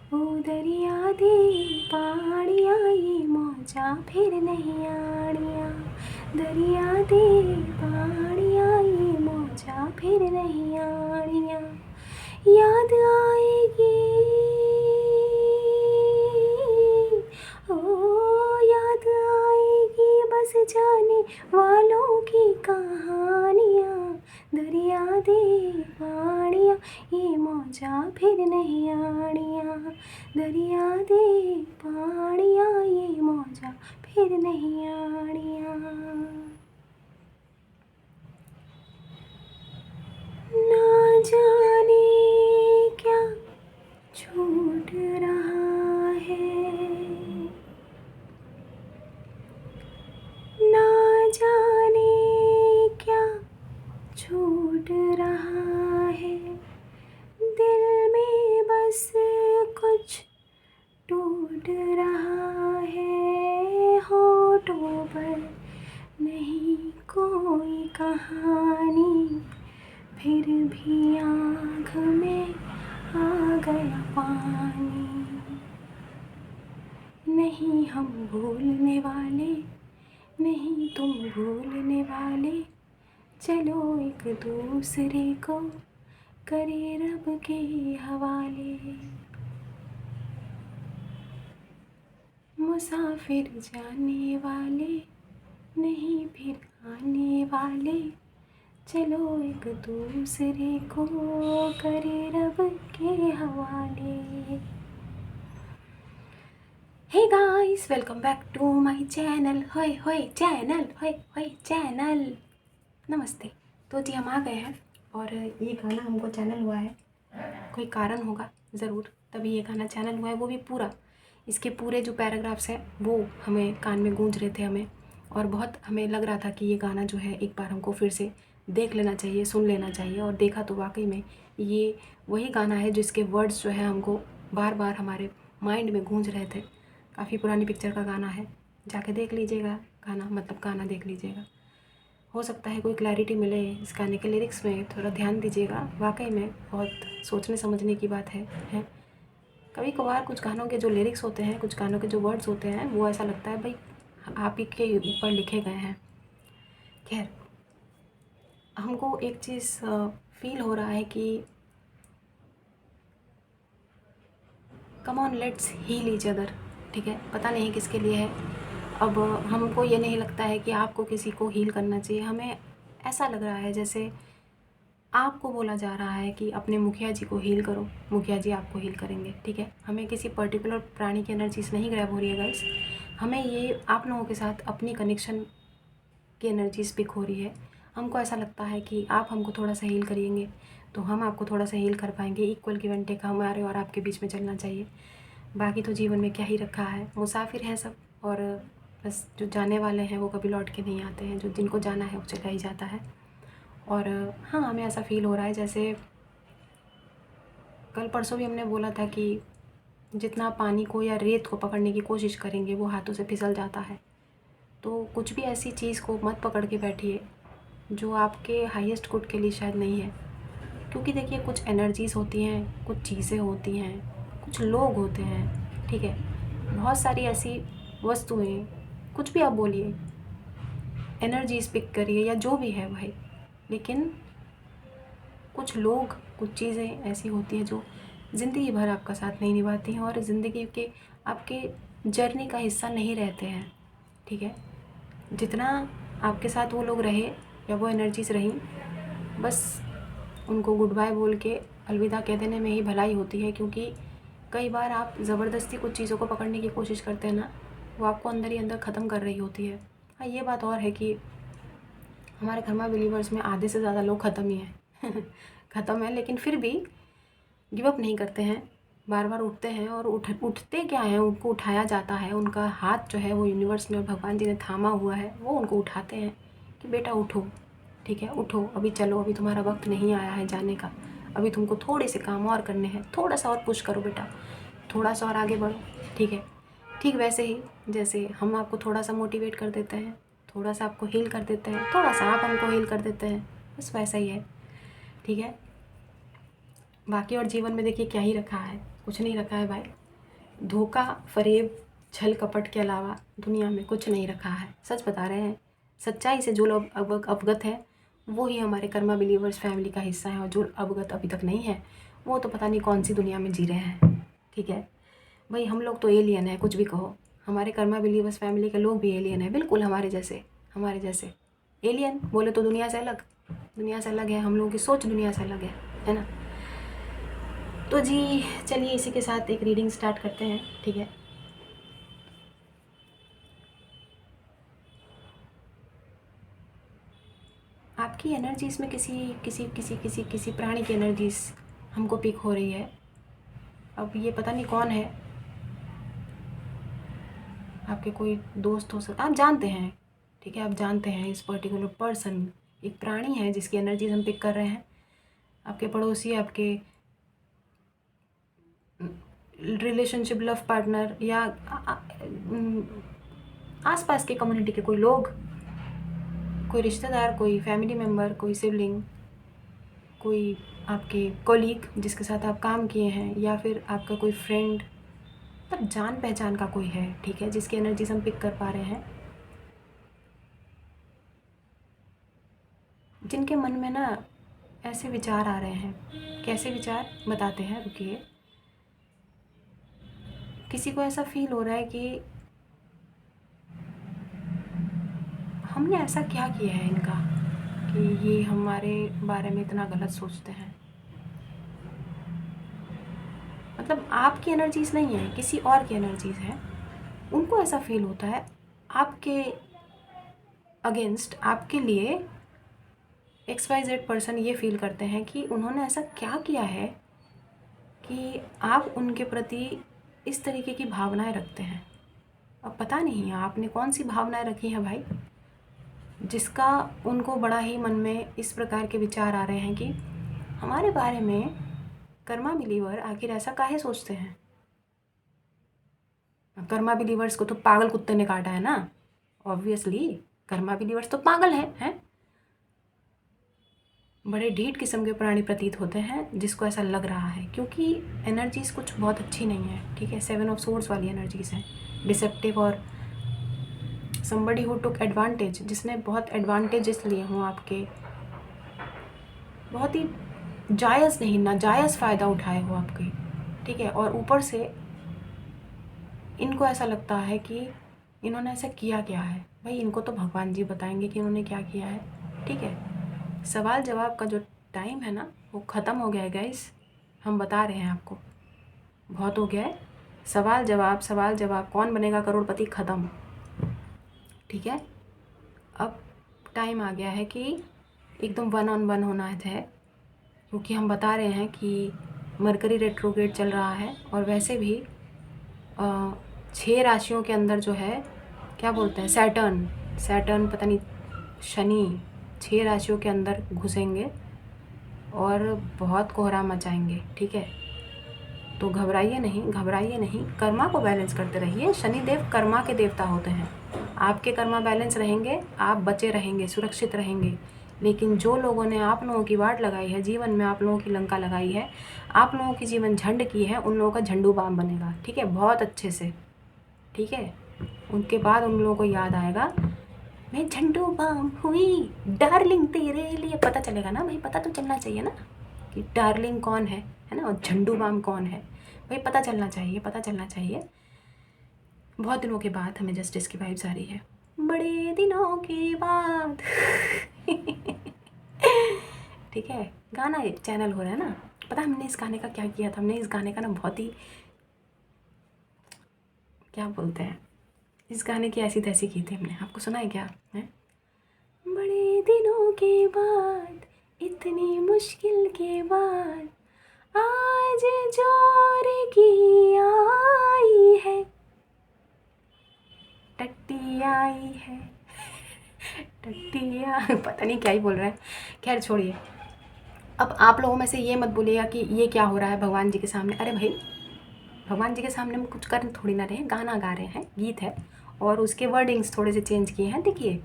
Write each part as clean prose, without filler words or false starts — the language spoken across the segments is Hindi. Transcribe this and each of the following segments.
ओ दरिया दे पानिया ये मौजा फिर नहीं आनिया। दरिया दे पानिया ये मौजा फिर नहीं आनिया। याद आएगी ओ याद आएगी बस जाने वालों की कहानियाँ। दरिया दे पानिया ये मौजा फिर नहीं आनिया। दरिया दे पानिया ये मौजा फिर नहीं आनिया। ना जाने क्या छूट रहा है, ना जाने क्या छूट रहा है। दिल में बस कुछ टूट रहा है। होठों पर नहीं कोई कहानी, फिर भी आँख में आ गया पानी। नहीं हम भूलने वाले, नहीं तुम भूलने वाले, चलो एक दूसरे को करे रब के हवाले। मुसाफिर जाने वाले, नहीं फिर आने वाले, चलो एक दूसरे को करे रब के हवाले। Hey guys, welcome back to my channel. होय होय चैनल, होय होय चैनल। नमस्ते। तो जी हम आ गए हैं और ये गाना हमको चैनल हुआ है, कोई कारण होगा ज़रूर, तभी ये गाना चैनल हुआ है। वो भी पूरा, इसके पूरे जो पैराग्राफ्स हैं वो हमें कान में गूंज रहे थे हमें, और बहुत हमें लग रहा था कि ये गाना जो है एक बार हमको फिर से देख लेना चाहिए, सुन लेना चाहिए। और देखा तो वाकई में ये वही गाना है जिसके वर्ड्स जो है हमको बार बार हमारे माइंड में गूंज रहे थे। काफ़ी पुरानी पिक्चर का गाना है, जाके देख लीजिएगा गाना, मतलब गाना देख लीजिएगा, हो सकता है कोई क्लैरिटी मिले इस गाने के लिरिक्स में। थोड़ा ध्यान दीजिएगा, वाकई में बहुत सोचने समझने की बात है। कभी कभार कुछ गानों के जो लिरिक्स होते हैं, कुछ गानों के जो वर्ड्स होते हैं, वो ऐसा लगता है भाई आप ही के ऊपर लिखे गए हैं। खैर, हमको एक चीज़ फील हो रहा है कि come on let's heal each other, ठीक है। पता नहीं किसके लिए है। अब हमको ये नहीं लगता है कि आपको किसी को हील करना चाहिए। हमें ऐसा लग रहा है जैसे आपको बोला जा रहा है कि अपने मुखिया जी को हील करो, मुखिया जी आपको हील करेंगे, ठीक है। हमें किसी पर्टिकुलर प्राणी की एनर्जीज नहीं ग्रैब हो रही है गाइस, हमें ये आप लोगों के साथ अपनी कनेक्शन की एनर्जीज पिक हो रही है। हमको ऐसा लगता है कि आप हमको थोड़ा सा हील करेंगे तो हम आपको थोड़ा सा हील कर पाएंगे। इक्वल गिव एंड टेक हमारे और आपके बीच में चलना चाहिए। बाकी तो जीवन में क्या ही रखा है, मुसाफिर हैं सब, और बस जो जाने वाले हैं वो कभी लौट के नहीं आते हैं, जो जिनको जाना है वो चला ही जाता है। और हाँ, हमें ऐसा फ़ील हो रहा है जैसे कल परसों भी हमने बोला था कि जितना पानी को या रेत को पकड़ने की कोशिश करेंगे वो हाथों से फिसल जाता है। तो कुछ भी ऐसी चीज़ को मत पकड़ के बैठिए जो आपके हाईएस्ट गुड के लिए शायद नहीं है। क्योंकि देखिए, कुछ एनर्जीज़ होती हैं, कुछ चीज़ें होती हैं, कुछ लोग होते हैं, ठीक है। बहुत सारी ऐसी वस्तुएं, कुछ भी आप बोलिए, एनर्जीज़ पिक करिए या जो भी है भाई, लेकिन कुछ लोग, कुछ चीज़ें ऐसी होती हैं जो ज़िंदगी भर आपका साथ नहीं निभाती हैं और ज़िंदगी के आपके जर्नी का हिस्सा नहीं रहते हैं, ठीक है। जितना आपके साथ वो लोग रहे या वो एनर्जीज़ रहीं, बस उनको गुड बाय बोल के अलविदा कह देने में ही भलाई होती है। क्योंकि कई बार आप ज़बरदस्ती कुछ चीज़ों को पकड़ने की कोशिश करते हैं ना, वो आपको अंदर ही अंदर ख़त्म कर रही होती है। हाँ, ये बात और है कि हमारे घर में बिलीवर्स में आधे से ज़्यादा लोग ख़त्म ही हैं ख़त्म है, लेकिन फिर भी गिव अप नहीं करते हैं, बार बार उठते हैं। और उठते क्या हैं, उनको उठाया जाता है। उनका हाथ जो है वो यूनिवर्स ने और भगवान जी ने थामा हुआ है, वो उनको उठाते हैं कि बेटा उठो, ठीक है, उठो, अभी चलो, अभी तुम्हारा वक्त नहीं आया है जाने का, अभी तुमको थोड़े से काम और करने हैं, थोड़ा सा और पुश करो बेटा, थोड़ा सा और आगे बढ़ो, ठीक है। ठीक वैसे ही जैसे हम आपको थोड़ा सा मोटिवेट कर देते हैं, थोड़ा सा आपको हील कर देते हैं, थोड़ा सा आप हमको हील कर देते हैं, बस वैसा ही है, ठीक है। बाकी और जीवन में देखिए क्या ही रखा है, कुछ नहीं रखा है भाई। धोखा, फरेब, छल कपट के अलावा दुनिया में कुछ नहीं रखा है। सच बता रहे हैं। सच्चाई से जो लोग अवगत हैं वो ही हमारे कर्मा बिलीवर्स फैमिली का हिस्सा है, और जो अवगत अभी तक नहीं है वो तो पता नहीं कौन सी दुनिया में जी रहे हैं। ठीक है भाई, हम लोग तो एलियन है, कुछ भी कहो। हमारे कर्मा बिलीवर्स फैमिली के लोग भी एलियन है, बिल्कुल हमारे जैसे एलियन बोले तो दुनिया से अलग है। हम लोगों की सोच दुनिया से अलग है ना। तो जी चलिए इसी के साथ एक रीडिंग स्टार्ट करते हैं। ठीक है, आपकी एनर्जीज में किसी प्राणी की एनर्जीज हमको पिक हो रही है। अब ये पता नहीं कौन है, आपके कोई दोस्त हो सकता, आप जानते हैं। ठीक है, आप जानते हैं इस पर्टिकुलर पर्सन एक प्राणी है जिसकी एनर्जीज हम पिक कर रहे हैं। आपके पड़ोसी, आपके रिलेशनशिप, लव पार्टनर, या आसपास के कम्युनिटी के कोई लोग, कोई रिश्तेदार, कोई फैमिली मेम्बर, कोई सिबलिंग, कोई आपके कॉलीग जिसके साथ आप काम किए हैं, या फिर आपका कोई फ्रेंड, मतलब जान पहचान का कोई है। ठीक है, जिसकी एनर्जीज हम पिक कर पा रहे हैं, जिनके मन में ना ऐसे विचार आ रहे हैं। कैसे विचार बताते हैं, रुकिए। किसी को ऐसा फील हो रहा है कि हमने ऐसा क्या किया है इनका कि ये हमारे बारे में इतना गलत सोचते हैं। मतलब आपकी एनर्जीज नहीं है, किसी और की एनर्जीज है। उनको ऐसा फील होता है आपके अगेंस्ट, आपके लिए XYZ पर्सन ये फील करते हैं कि उन्होंने ऐसा क्या किया है कि आप उनके प्रति इस तरीके की भावनाएं रखते हैं। अब पता नहीं आपने कौन सी भावनाएं रखी हैं भाई, जिसका उनको बड़ा ही मन में इस प्रकार के विचार आ रहे हैं कि हमारे बारे में कर्मा बिलीवर आखिर ऐसा काहे सोचते हैं। कर्मा बिलीवर्स को तो पागल कुत्ते ने काटा है ना, ऑब्वियसली कर्मा बिलीवर्स तो पागल हैं। बड़े ढीठ किस्म के प्राणी प्रतीत होते हैं जिसको ऐसा लग रहा है, क्योंकि एनर्जीज़ कुछ बहुत अच्छी नहीं है। ठीक है, 7 ऑफ सोर्स वाली एनर्जीज़ हैं, डिसेप्टिव, और समबडी हु टुक एडवांटेज, जिसने बहुत एडवांटेजेस लिए हों आपके, बहुत ही जायज़ नहीं, नाजायज़ फ़ायदा उठाए हो आपके। ठीक है, और ऊपर से इनको ऐसा लगता है कि इन्होंने ऐसा किया क्या है। भाई इनको तो भगवान जी बताएंगे कि इन्होंने क्या किया है। ठीक है, सवाल जवाब का जो टाइम है ना वो ख़त्म हो गया है गाइस। हम बता रहे हैं आपको, बहुत हो गया है। सवाल जवाब कौन बनेगा करोड़पति ख़त्म। ठीक है, अब टाइम आ गया है कि एकदम 1 on 1 होना है, क्योंकि हम बता रहे हैं कि मरकरी रेट्रोग्रेड चल रहा है, और वैसे भी 6 राशियों के अंदर जो है क्या बोलते हैं, सैटर्न पता नहीं शनि 6 राशियों के अंदर घुसेंगे और बहुत कोहरा मचाएंगे। ठीक है, तो घबराइए नहीं, कर्मा को बैलेंस करते रहिए। शनिदेव कर्मा के देवता होते हैं। आपके कर्मा बैलेंस रहेंगे, आप बचे रहेंगे, सुरक्षित रहेंगे। लेकिन जो लोगों ने आप लोगों की वाट लगाई है, जीवन में आप लोगों की लंका लगाई है, आप लोगों की जीवन झंड की है, उन लोगों का झंडू बाम बनेगा। ठीक है, बहुत अच्छे से। ठीक है, उनके बाद उन लोगों को याद आएगा मैं झंडू बाम हुई डार्लिंग तेरे लिए। पता चलेगा ना भाई, पता तो चलना चाहिए ना कि डार्लिंग कौन है ना, और झंडू बाम कौन है। भाई पता चलना चाहिए। बहुत दिनों के बाद हमें जस्टिस की वाइब्स आ रही है, बड़े दिनों के बाद। ठीक है, गाना चैनल हो रहा है ना। पता हमने इस गाने का क्या किया था, हमने इस गाने का ना बहुत ही, क्या बोलते हैं, इस गाने की ऐसी तैसी की थी हमने। आपको सुना है क्या है? बड़े दिनों के बाद, इतनी मुश्किल के बाद, आज जोर की आई है, टट्टी आई है, टट्टिया। पता नहीं क्या ही बोल रहा है, खैर छोड़िए। अब आप लोगों में से ये मत बोलिएगा कि ये क्या हो रहा है भगवान जी के सामने। अरे भाई, भगवान जी के सामने हम कुछ कर थोड़ी ना रहे हैं, गाना गा रहे हैं, गीत है, और उसके वर्डिंग्स थोड़े से चेंज किए हैं। देखिए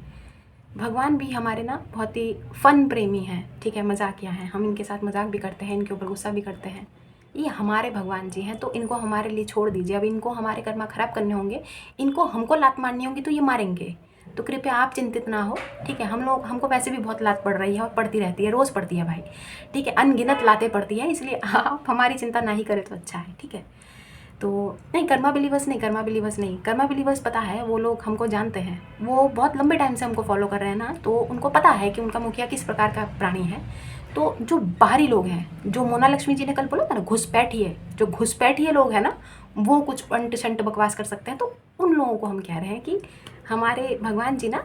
भगवान भी हमारे ना बहुत ही फ़न प्रेमी हैं, ठीक है, मजाकिया हैं। हम इनके साथ मजाक भी करते हैं, इनके ऊपर गुस्सा भी करते हैं। ये हमारे भगवान जी हैं, तो इनको हमारे लिए छोड़ दीजिए। अब इनको हमारे कर्मा ख़राब करने होंगे, इनको हमको लात मारनी होगी तो ये मारेंगे। तो कृपया आप चिंतित ना हो, ठीक है। हमको वैसे भी बहुत लात पड़ रही है और पड़ती रहती है, रोज़ पड़ती है भाई, ठीक है। अनगिनत लातें पड़ती हैं, इसलिए आप हमारी चिंता ना ही करें तो अच्छा है, ठीक है। तो नहीं, कर्मा बिलीवर्स नहीं, कर्मा बिलीवर्स पता है, वो लोग हमको जानते हैं, वो बहुत लंबे टाइम से हमको फॉलो कर रहे हैं ना, तो उनको पता है कि उनका मुखिया किस प्रकार का प्राणी है। तो जो बाहरी लोग हैं, जो मोना लक्ष्मी जी ने कल बोला था ना, घुसपैठिए, जो घुसपैठिए लोग हैं ना, वो कुछ अंट शंट बकवास कर सकते हैं। तो उन लोगों को हम कह रहे हैं कि हमारे भगवान जी ना,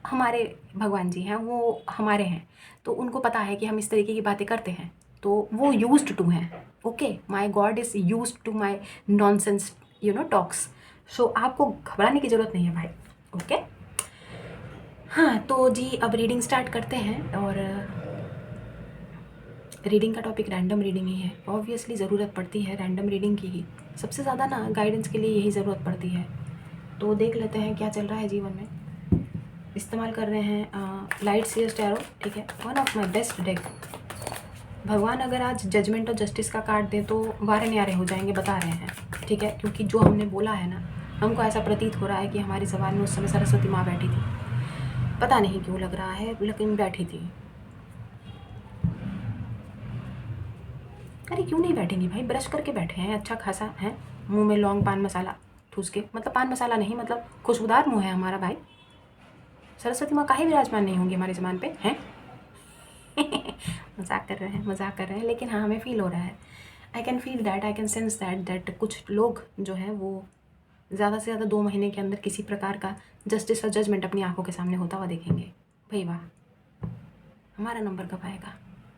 हमारे भगवान जी हैं, वो हमारे हैं, तो उनको पता है कि हम इस तरीके की बातें करते हैं, तो वो यूज्ड टू हैं। Okay, my God is used to my nonsense talks. So आपको घबराने की ज़रूरत नहीं है भाई, ओके। हाँ, तो जी अब रीडिंग स्टार्ट करते हैं। और रीडिंग का टॉपिक रैंडम रीडिंग ही है। ऑब्वियसली ज़रूरत पड़ती है रैंडम रीडिंग की ही, सबसे ज़्यादा ना गाइडेंस के लिए यही ज़रूरत पड़ती है। तो देख लेते हैं क्या चल रहा है जीवन में। इस्तेमाल कर रहे हैं लाइट सीयर्स टैरो, ठीक है, one of my best deck. भगवान अगर आज जजमेंट और जस्टिस का कार्ड दें तो वारे न्यारे हो जाएंगे, बता रहे हैं, ठीक है। क्योंकि जो हमने बोला है ना, हमको ऐसा प्रतीत हो रहा है कि हमारी ज़बान में उस समय सरस्वती माँ बैठी थी। पता नहीं क्यों लग रहा है, लेकिन बैठी थी। अरे क्यों नहीं बैठेंगी भाई, ब्रश करके बैठे हैं अच्छा खासा है, मुंह में लौंग पान मसाला ठूस के, मतलब पान मसाला नहीं, मतलब खुशबूदार मुंह है हमारा भाई। सरस्वती माँ काहे विराजमान नहीं होंगी हमारी ज़बान पे हैं? मजाक कर रहे हैं, लेकिन हाँ हमें फील हो रहा है। I can feel that, I can sense that कुछ लोग जो हैं वो ज़्यादा से ज़्यादा 2 महीने के अंदर किसी प्रकार का जस्टिस और जजमेंट अपनी आंखों के सामने होता हुआ देखेंगे। भाई वाह, हमारा नंबर कब आएगा,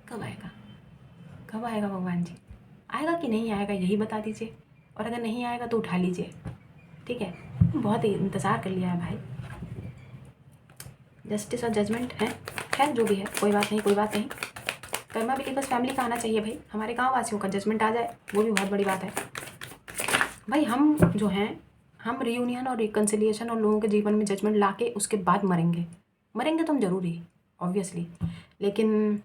कब आएगा, कब आएगा भगवान जी? आएगा कि नहीं आएगा यही बता दीजिए, और अगर नहीं आएगा तो उठा लीजिए, ठीक है। बहुत ही इंतज़ार कर लिया है भाई, जस्टिस और जजमेंट है। खैर जो भी है, कोई बात नहीं। कर्मा बिलीवर्स फैमिली का आना चाहिए भाई, हमारे गाँव वासियों का जजमेंट आ जाए वो भी बहुत बड़ी बात है भाई। हम जो हैं, हम रियूनियन और रिकन्सिलिएशन और लोगों के जीवन में जजमेंट ला के उसके बाद मरेंगे तो हम जरूर ही, ऑब्वियसली, लेकिन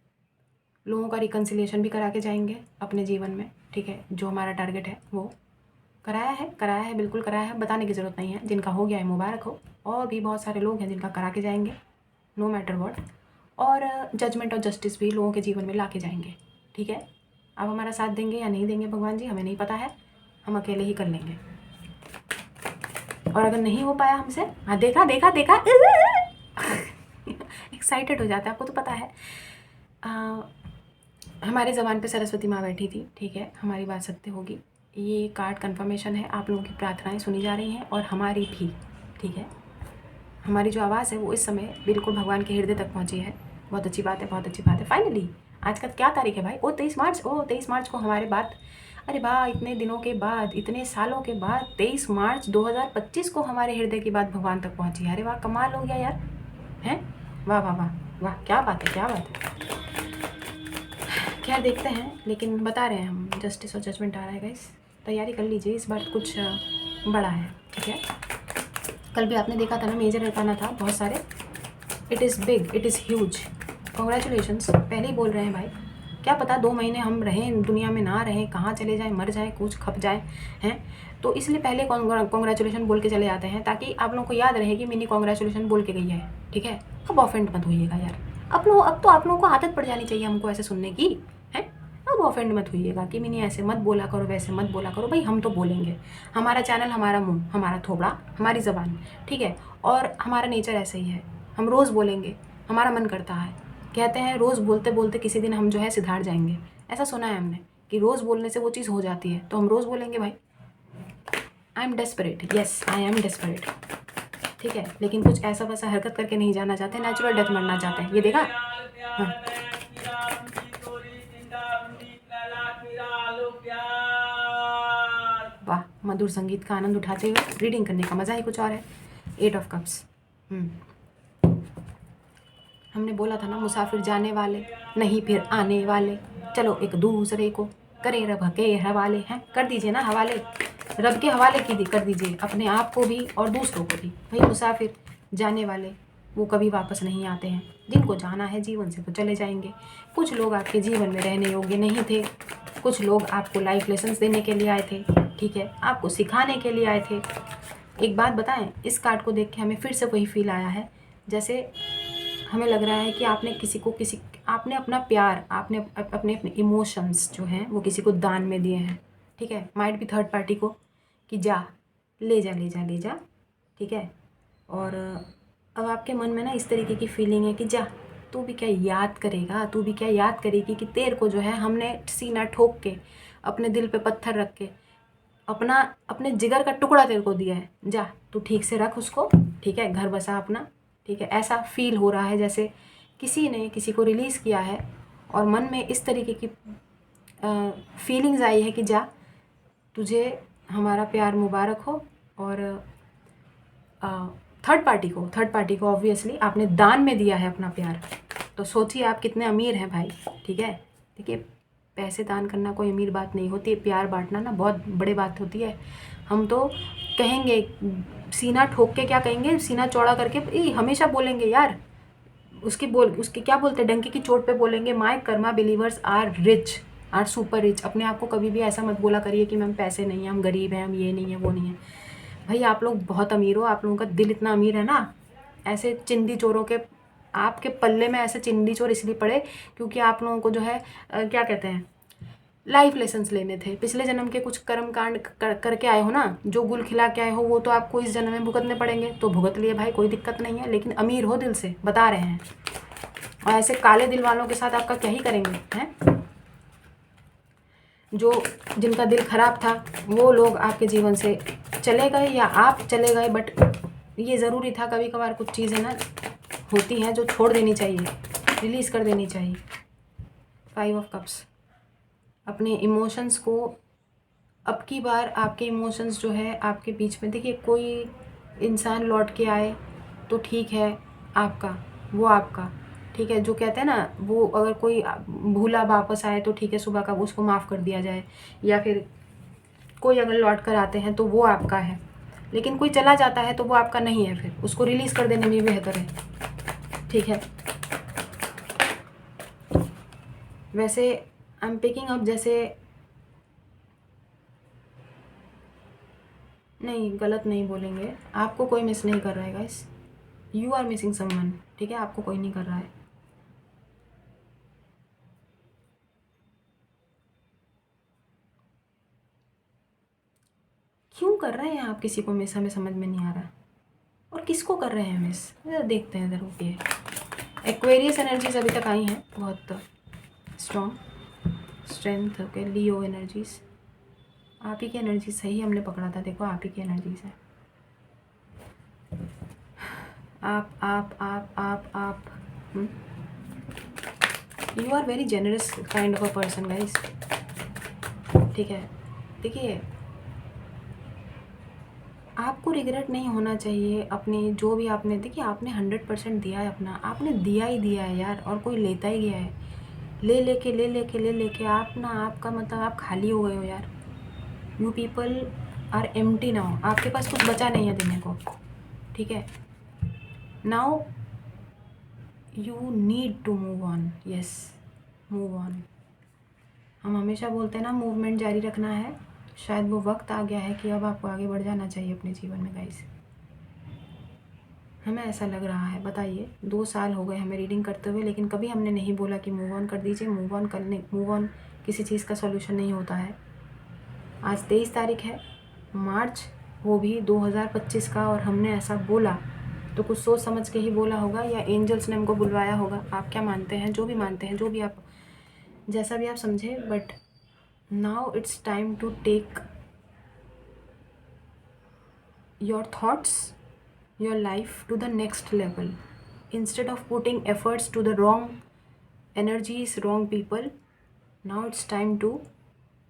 लोगों का रिकन्सिलिएशन भी करा के जाएंगे अपने जीवन में, ठीक है। जो हमारा टारगेट है वो कराया है, बिल्कुल कराया है, बताने की ज़रूरत नहीं है। जिनका हो गया है मुबारक हो, और भी बहुत सारे लोग हैं जिनका करा के जाएंगे, नो मैटर व्हाट। और जजमेंट और जस्टिस भी लोगों के जीवन में ला के जाएंगे, ठीक है। आप हमारा साथ देंगे या नहीं देंगे भगवान जी, हमें नहीं पता है, हम अकेले ही कर लेंगे। और अगर नहीं हो पाया हमसे, हाँ देखा एक्साइटेड हो जाता है, आपको तो पता है। हमारे ज़बान पे सरस्वती माँ बैठी थी, ठीक है, हमारी बात सत्य होगी। ये कार्ड कन्फर्मेशन है, आप लोगों की प्रार्थनाएं सुनी जा रही हैं और हमारी भी, ठीक है। हमारी जो आवाज़ है वो इस समय बिल्कुल भगवान के हृदय तक पहुँची है। बहुत अच्छी बात है। फाइनली आज का क्या तारीख है भाई? 23 मार्च को हमारे बात, अरे वाह, इतने दिनों के बाद, इतने सालों के बाद 23 मार्च 2025 को हमारे हृदय की बात भगवान तक पहुँची है। अरे वाह, कमाल हो गया यार, हैं? वाह वाह वाह वाह, क्या बात है। क्या देखते हैं, लेकिन बता रहे हैं हम, जस्टिस और जजमेंट आ रहा है गाइस, तैयारी कर लीजिए, इस बार कुछ बड़ा है, ठीक है। कल भी आपने देखा था ना, मेजर अरकाना था बहुत सारे। It is big, it is huge, congratulations, पहले ही बोल रहे हैं भाई। क्या पता 2 महीने हम रहें दुनिया में, ना रहें, कहाँ चले जाएं, मर जाएं, कुछ खप जाएं, हैं। तो इसलिए पहले कॉन्ग्रेचुलेशन बोल के चले जाते हैं, ताकि आप लोगों को याद रहे कि मिनी कॉन्ग्रेचुलेशन बोल के गई है, ठीक है। अब ऑफेंड मत होइएगा यार, अब तो आप लोगों को आदत पड़ जानी चाहिए हमको ऐसे सुनने की, है। अब ऑफेंड मत होइएगा कि मिनी ऐसे मत बोला करो, वैसे मत बोला करो। भाई हम तो बोलेंगे, हमारा चैनल, हमारा मुँह, हमारा थोबड़ा, हमारी ज़बान, ठीक है। और हमारा नेचर ऐसे ही है, हम रोज़ बोलेंगे, हमारा मन करता है। कहते हैं रोज़ बोलते बोलते किसी दिन हम जो है सिधार जाएंगे, ऐसा सुना है हमने कि रोज़ बोलने से वो चीज़ हो जाती है, तो हम रोज़ बोलेंगे भाई। I am desperate, yes I am desperate, ठीक है। लेकिन कुछ ऐसा वैसा हरकत करके नहीं जाना चाहते, नेचुरल डेथ मरना चाहते हैं, ये देखा। हाँ, वाह, मधुर संगीत का आनंद उठाते हुए रीडिंग करने का मज़ा ही कुछ और है। 8 ऑफ कप्स, हमने बोला था ना, मुसाफिर जाने वाले नहीं फिर आने वाले, चलो एक दूसरे को करें रब के हवाले, हैं, कर दीजिए ना हवाले, रब के हवाले कर दीजिए अपने आप को भी और दूसरों को भी। भाई मुसाफिर जाने वाले वो कभी वापस नहीं आते हैं। जिनको जाना है जीवन से वो चले जाएंगे। कुछ लोग आपके जीवन में रहने योग्य नहीं थे, कुछ लोग आपको लाइफ लेसन्स देने के लिए आए थे, ठीक है, आपको सिखाने के लिए आए थे। एक बात बताएं, इस कार्ड को देख के हमें फिर से वही फील आया है, जैसे हमें लग रहा है कि आपने अपना प्यार, आपने अपने इमोशंस जो हैं वो किसी को दान में दिए हैं, ठीक है, माइट भी थर्ड पार्टी को, कि जा ले जा ले जा ले जा, ठीक है। और अब आपके मन में ना इस तरीके की फीलिंग है कि जा, तू भी क्या याद करेगा, तू भी क्या याद करेगी कि तेरे को जो है हमने सीना ठोक के, अपने दिल पे पत्थर रख के, अपने जिगर का टुकड़ा तेरे को दिया है, जा तू ठीक से रख उसको, ठीक है, घर बसा अपना, ठीक है। ऐसा फील हो रहा है जैसे किसी ने किसी को रिलीज़ किया है और मन में इस तरीके की फीलिंग्स आई है कि जा, तुझे हमारा प्यार मुबारक हो। और थर्ड पार्टी को ऑब्वियसली आपने दान में दिया है अपना प्यार, तो सोचिए आप कितने अमीर हैं भाई, ठीक है। देखिए, पैसे दान करना कोई अमीर बात नहीं होती है, प्यार बांटना ना बहुत बड़ी बात होती है। हम तो कहेंगे, सीना ठोक के क्या कहेंगे, सीना चौड़ा करके हमेशा बोलेंगे यार, उसके क्या बोलते हैं, डंकी की चोट पे बोलेंगे, my karma believers are rich, are super rich. अपने आप को कभी भी ऐसा मत बोला करिए कि मैम पैसे नहीं है, हम गरीब हैं, हम ये नहीं है वो नहीं है। भाई आप लोग बहुत अमीर हो, आप लोगों का दिल इतना अमीर है ना। ऐसे चिंदी चोरों के आपके पल्ले में ऐसे चिंदी चोर इसलिए पड़े क्योंकि आप लोगों को जो है क्या कहते हैं, लाइफ लेसन्स लेने थे। पिछले जन्म के कुछ कर्म कांड करके आए हो ना, जो गुल खिला के आए हो, वो तो आपको इस जन्म में भुगतने पड़ेंगे, तो भुगत लिए भाई, कोई दिक्कत नहीं है। लेकिन अमीर हो दिल से, बता रहे हैं। और ऐसे काले दिल वालों के साथ आपका क्या ही करेंगे हैं। जिनका दिल खराब था वो लोग आपके जीवन से चले गए या आप चले गए, बट ये ज़रूरी था। कभी कभार कुछ चीज़ें ना होती हैं जो छोड़ देनी चाहिए, रिलीज़ कर देनी चाहिए। 5 ऑफ कप्स, अपने इमोशंस को, अब की बार आपके इमोशंस जो है आपके बीच में, देखिए कोई इंसान लौट के आए तो ठीक है, आपका वो आपका ठीक है। जो कहते हैं ना, वो अगर कोई भूला वापस आए तो ठीक है, सुबह का उसको माफ़ कर दिया जाए, या फिर कोई अगर लौट कर आते हैं तो वो आपका है। लेकिन कोई चला जाता है तो वो आपका नहीं है, फिर उसको रिलीज़ कर देने में बेहतर है, ठीक है। वैसे आई एम पिकिंग अप, जैसे नहीं, गलत नहीं बोलेंगे, आपको कोई मिस नहीं कर रहा है guys, you are missing someone, ठीक है, आपको कोई नहीं कर रहा है। क्यों कर रहे हैं आप किसी को मिस, हमें समझ में नहीं आ रहा। और किसको कर रहे हैं मिस, देखते हैं इधर। ओके, एक्वेरियस एनर्जीज अभी तक आई हैं, बहुत स्ट्रेंथ। ओके, लियो एनर्जीज, आप ही की एनर्जी सही हमने पकड़ा था, देखो आप ही की एनर्जीज है। आप you are very generous kind of a person guys, ठीक है। देखिए, आपको रिग्रेट नहीं होना चाहिए अपने जो भी आपने, देखिए आपने 100% दिया है अपना, आपने दिया ही दिया है यार, और कोई लेता ही गया है। ले लेके आप ना, आपका मतलब आप खाली हो गए हो यार। You people are empty now, आपके पास कुछ बचा नहीं है देने को, ठीक है। Now you need to move on, yes, move on. हम हमेशा बोलते हैं ना, मूवमेंट जारी रखना है, शायद वो वक्त आ गया है कि अब आपको आगे बढ़ जाना चाहिए अपने जीवन में गाइस। हमें ऐसा लग रहा है, बताइए 2 साल हो गए हमें रीडिंग करते हुए, लेकिन कभी हमने नहीं बोला कि मूव ऑन कर दीजिए। मूव ऑन किसी चीज़ का सॉल्यूशन नहीं होता है। आज 23 तारीख है मार्च, वो भी 2025 का, और हमने ऐसा बोला तो कुछ सोच समझ के ही बोला होगा, या एंजल्स ने हमको बुलवाया होगा। आप क्या मानते हैं, जो भी मानते हैं, जो भी आप, जैसा भी आप समझे, but now it's time to take your thoughts, your life to the next level. Instead of putting efforts to the wrong energies, wrong people, now it's time to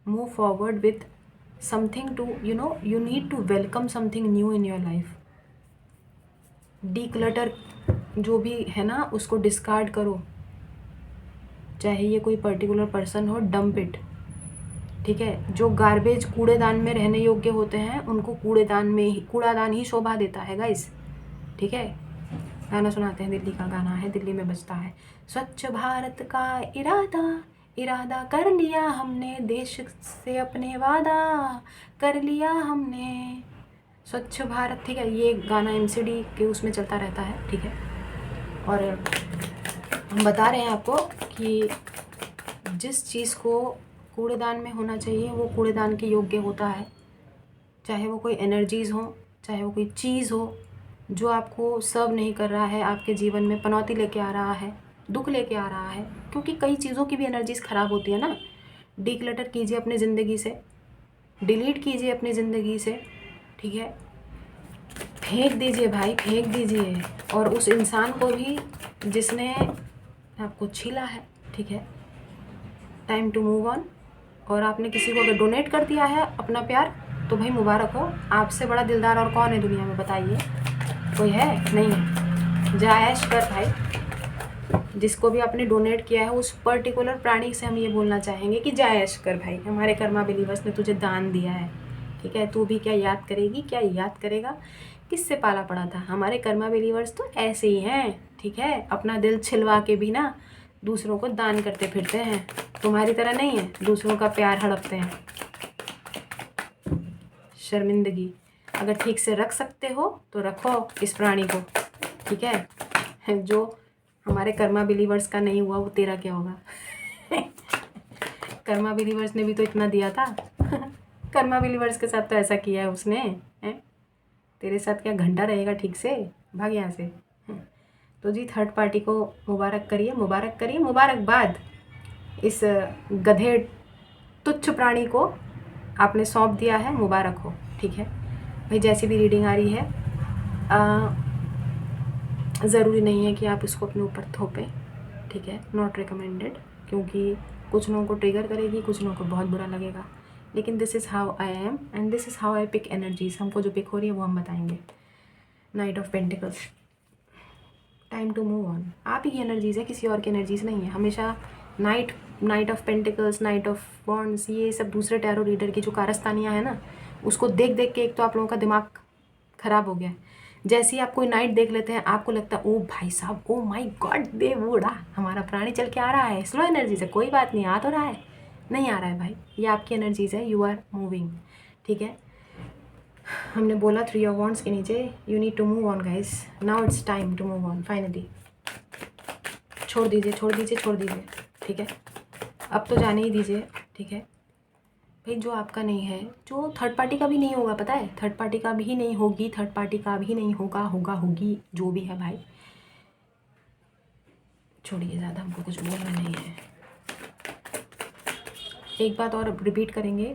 move forward with something to, you need to welcome something new in your life. Declutter जो भी है ना, उसको डिस्कार्ड करो, चाहे ये कोई पर्टिकुलर पर्सन हो, डंप इट, ठीक है। जो गार्बेज कूड़ेदान में रहने योग्य होते हैं उनको कूड़ादान ही शोभा देता है गाइस, ठीक है। गाना सुनाते हैं, दिल्ली का गाना है, दिल्ली में बजता है। स्वच्छ भारत का इरादा, इरादा कर लिया हमने, देश से अपने वादा कर लिया हमने, स्वच्छ भारत, ठीक है। ये गाना एमसीडी के उसमें चलता रहता है, ठीक है। और हम बता रहे हैं आपको कि जिस चीज़ को कूड़ेदान में होना चाहिए वो कूड़ेदान के योग्य होता है, चाहे वो कोई एनर्जीज़ हो, चाहे वो कोई चीज़ हो जो आपको सर्व नहीं कर रहा है, आपके जीवन में पनौती लेके आ रहा है, दुख लेके आ रहा है। क्योंकि कई चीज़ों की भी एनर्जीज़ ख़राब होती है ना। डिक्लटर कीजिए अपनी ज़िंदगी से, डिलीट कीजिए अपनी ज़िंदगी से, ठीक है। फेंक दीजिए भाई, फेंक दीजिए। और उस इंसान को भी जिसने आपको छीला है, ठीक है। Time to move on. और आपने किसी को अगर डोनेट कर दिया है अपना प्यार तो भाई मुबारक हो। आपसे बड़ा दिलदार और कौन है दुनिया में, बताइए? कोई है? नहीं है। जायश कर भाई। जिसको भी आपने डोनेट किया है उस पर्टिकुलर प्राणी से हम ये बोलना चाहेंगे कि जायश कर भाई, हमारे कर्मा बिलीवर्स ने तुझे दान दिया है, ठीक है। तू भी क्या याद करेगी, क्या याद करेगा, किससे पाला पड़ा था? हमारे कर्मा बिलीवर्स तो ऐसे ही हैं, ठीक है। अपना दिल छिलवा के भी ना दूसरों को दान करते फिरते हैं। तुम्हारी तरह नहीं है दूसरों का प्यार हड़पते हैं। शर्मिंदगी। अगर ठीक से रख सकते हो तो रखो इस प्राणी को, ठीक है। जो हमारे कर्मा बिलीवर्स का नहीं हुआ वो तेरा क्या होगा? कर्मा बिलीवर्स ने भी तो इतना दिया था। कर्मा बिलीवर्स के साथ तो ऐसा किया है उसने, है? तेरे साथ क्या घंटा रहेगा ठीक से? भाग यहाँ से। तो जी थर्ड पार्टी को मुबारक करिए, मुबारक करिए, मुबारकबाद। इस गधे तुच्छ प्राणी को आपने सौंप दिया है, मुबारक हो, ठीक है भाई। जैसी भी रीडिंग आ रही है ज़रूरी नहीं है कि आप इसको अपने ऊपर थोपें, ठीक है। नॉट रिकमेंडेड, क्योंकि कुछ लोगों को ट्रिगर करेगी, कुछ लोगों को बहुत बुरा लगेगा। लेकिन this is how I am and this is how I pick energies. हमको जो पिक हो रही है वो हम बताएंगे। Knight of pentacles, time to move on. आप ही की एनर्जीज़ है, किसी और की एनर्जीज़ नहीं है। हमेशा night of pentacles, night of wands, ये सब दूसरे टैरो रीडर की जो कारस्तानियाँ हैं ना, उसको देख देख के एक तो आप लोगों का दिमाग ख़राब हो गया है। जैसे ही आप कोई नाइट देख लेते हैं आपको लगता है ओ भाई साहब, ओ माय गॉड, देवोड़ा हमारा प्राणी चल के आ रहा है। स्लो एनर्जी से कोई बात नहीं, आ तो रहा है, नहीं आ रहा है भाई, ये आपकी एनर्जीज़ है, यू आर मूविंग, ठीक है। हमने बोला 3 ऑफ वॉन्ड्स के नीचे you need to move on guys, now it's time to move on finally. छोड़ दीजिए, छोड़ दीजिए, छोड़ दीजिए, ठीक है। अब तो जाने ही दीजिए, ठीक है भाई। जो आपका नहीं है, जो थर्ड पार्टी का भी नहीं होगा, पता है, थर्ड पार्टी का भी नहीं होगी, थर्ड पार्टी का भी नहीं होगा, होगा, होगी, जो भी है भाई, छोड़िए, ज़्यादा हमको कुछ बोलना नहीं है। एक बात और रिपीट करेंगे,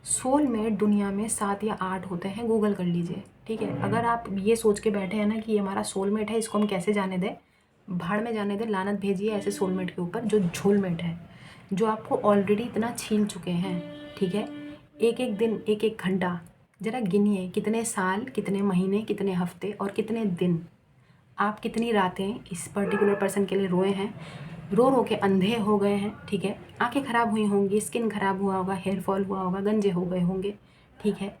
सोलमेट दुनिया में 7 या 8 होते हैं, गूगल कर लीजिए, ठीक है। अगर आप ये सोच के बैठे हैं ना कि ये हमारा सोलमेट है, इसको हम कैसे जाने दें, भाड़ में जाने दें, लानत भेजिए ऐसे सोलमेट के ऊपर जो झोलमेट है, जो आपको ऑलरेडी इतना छील चुके हैं, ठीक है। एक एक दिन, एक एक घंटा ज़रा गिनिए, कितने साल, कितने महीने, कितने हफ्ते और कितने दिन, आप कितनी रातें इस पर्टिकुलर पर्सन के लिए रोए हैं, रो रो के अंधे हो गए हैं, ठीक है। आंखें ख़राब हुई होंगी, स्किन ख़राब हुआ होगा, हेयर फॉल हुआ होगा, गंजे हो गए होंगे, ठीक है।